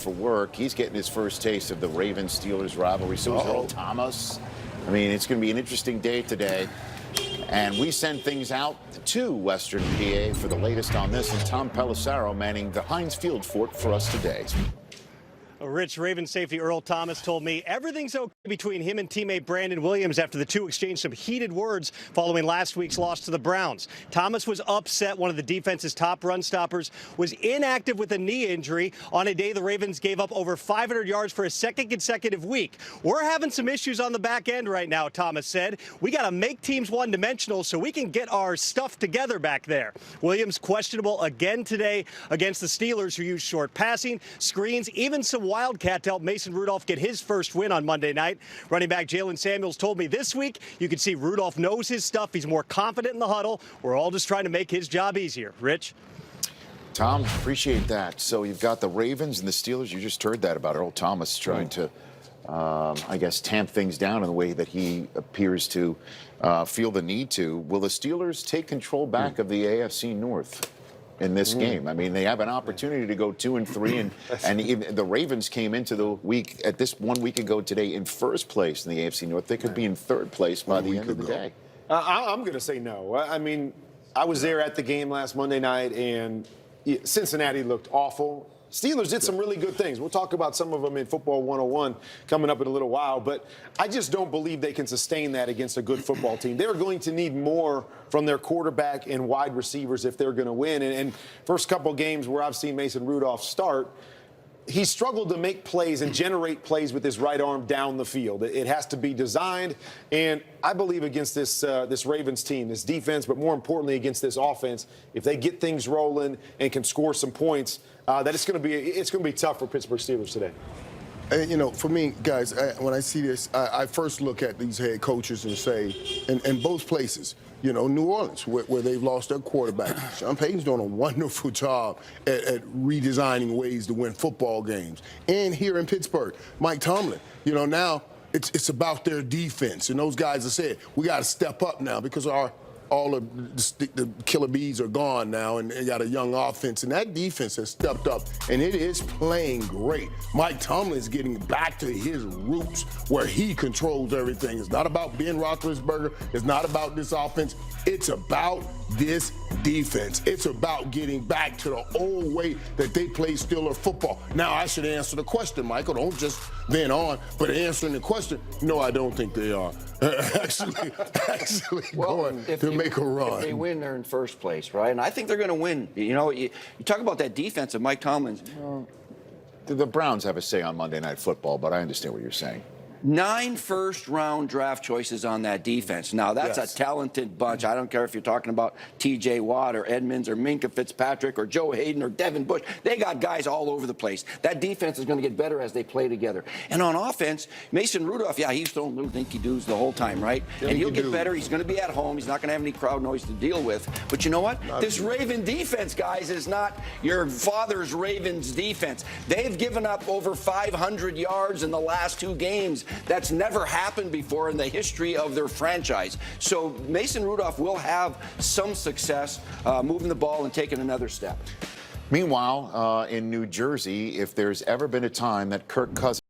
for work. He's getting his first taste of the Ravens-Steelers rivalry. So is Earl Thomas. I mean, it's going to be an interesting day today. And we send things out to Western PA for the latest on this. And Tom Pelissero manning the Heinz Field Fort for us today. Rich, Ravens safety Earl Thomas told me everything's okay between him and teammate Brandon Williams after the two exchanged some heated words following last week's loss to the Browns. Thomas was upset one of the defense's top run stoppers was inactive with a knee injury on a day the Ravens gave up over 500 yards for a second consecutive week. We're having some issues on the back end right now, Thomas said. We got to make teams one-dimensional so we can get our stuff together back there. Williams questionable again today against the Steelers, who used short passing, screens, even some wildcat to help Mason Rudolph get his first win on Monday night. Running back Jalen Samuels told me this week you can see Rudolph knows his stuff. He's more confident in the huddle. We're all just trying to make his job easier. Rich? Tom, appreciate that. So you've got the Ravens and the Steelers. You just heard that about Earl Thomas trying to, I guess, tamp things down in the way that he appears to feel the need to. Will the Steelers take control back of the AFC North in this game? I mean, they have an opportunity to go 2-3, and even the Ravens came into the week at this 1 week ago today in first place in the AFC North. They could be in third place by the end of the day. I'm going to say no. I mean, I was there at the game last Monday night, and Cincinnati looked awful. Steelers did some really good things. We'll talk about some of them in Football 101 coming up in a little while, but I just don't believe they can sustain that against a good football team. They're going to need more from their quarterback and wide receivers if they're going to win. And first couple games where I've seen Mason Rudolph start, he struggled to make plays and generate plays with his right arm down the field. It has to be designed, and I believe against this Ravens team, this defense, but more importantly against this offense, if they get things rolling and can score some points, that it's going to be tough for Pittsburgh Steelers today. And, you know, for me, guys, when I see this, I first look at these head coaches and say, in both places, you know, New Orleans, where they've lost their quarterback. Sean Payton's doing a wonderful job at redesigning ways to win football games. And here in Pittsburgh, Mike Tomlin, you know, now it's about their defense. And those guys have said, we got to step up now because all of the killer bees are gone now, and they got a young offense, and that defense has stepped up, and it is playing great. Mike Tomlin is getting back to his roots where he controls everything. It's not about Ben Roethlisberger. It's not about this offense. It's about this defense. It's about getting back to the old way that they played Steeler football. Now, I should answer the question, Michael. Don't just vent on, but answering the question, no, I don't think they are. actually going to make a run. If they win, they're in first place, right? And I think they're going to win. You know, you talk about that defense of Mike Tomlin's. The Browns have a say on Monday Night Football, but I understand what you're saying. 9 first-round draft choices on that defense. Now, that's a talented bunch. I don't care if you're talking about T.J. Watt or Edmonds or Minka Fitzpatrick or Joe Hayden or Devin Bush. They got guys all over the place. That defense is going to get better as they play together. And on offense, Mason Rudolph, yeah, he's throwing little dinky-doos the whole time, right? And he'll get better. He's going to be at home. He's not going to have any crowd noise to deal with. But you know what? This Raven defense, guys, is not your father's Ravens defense. They've given up over 500 yards in the last 2 games. That's never happened before in the history of their franchise. So Mason Rudolph will have some success moving the ball and taking another step. Meanwhile, in New Jersey, if there's ever been a time that Kirk Cousins